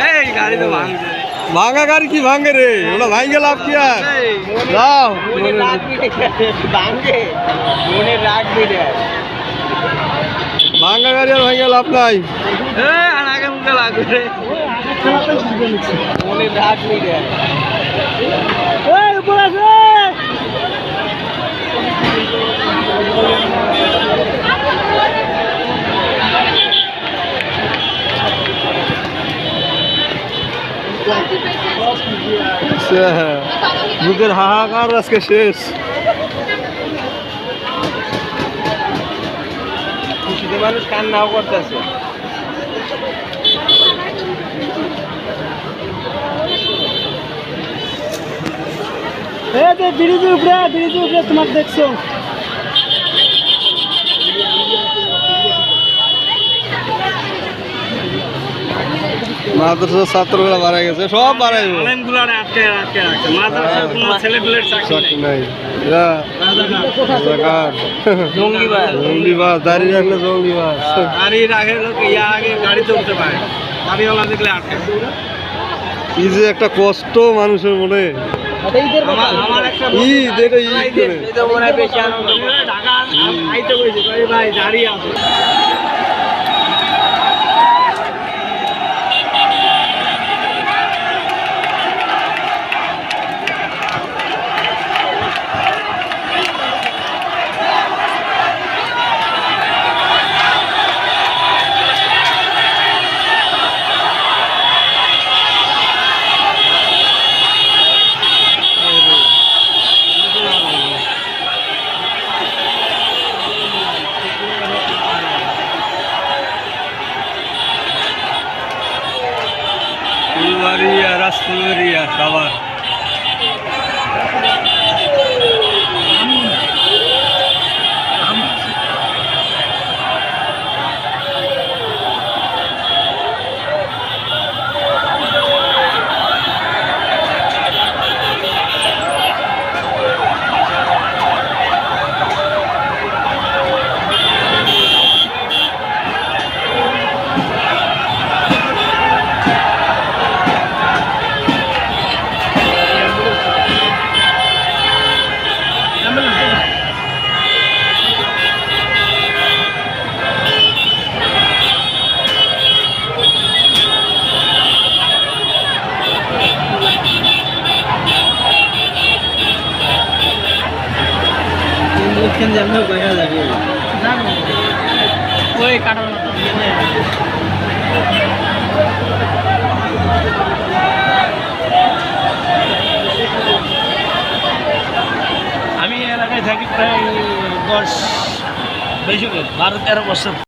এই গাড়ি তো ভাঙছে। ভাঙা গাড়ি কি ভাঙে রে? ওটা ভাঙে লাভ কি আর? যাও ভাঙা গাড়ি আর ভাঙে লাভ নাই। আগে মুখে লাগবে বুকের হাহাকার আজকে শেষ। খুশিতে মানুষ কান্নাও করতেছে। ব্রিজের উপরে তোমার দেখছো মাদ্রাসার ছাত্রগুলা মারা গেছে, সব মারা গেছে। চাকরি নাই। জঙ্গিবাজ, দাঁড়িয়ে রাখলে জঙ্গিবাজ। গাড়ি চলতে পারে, গাড়িওয়ালা দেখলে আটকে। কি যে একটা কষ্ট মানুষের মনে। আমার একটা ঈদ, এটা ঈদ করে। বেশি আনন্দ ঢাকা আইতে বলছে ভাই দাঁড়িয়ে আছে। ফুলবাড়িয়া, রাজফুলবাড়িয়া সবার। আমি এলাকায় থাকি প্রায় 12-13 বছর।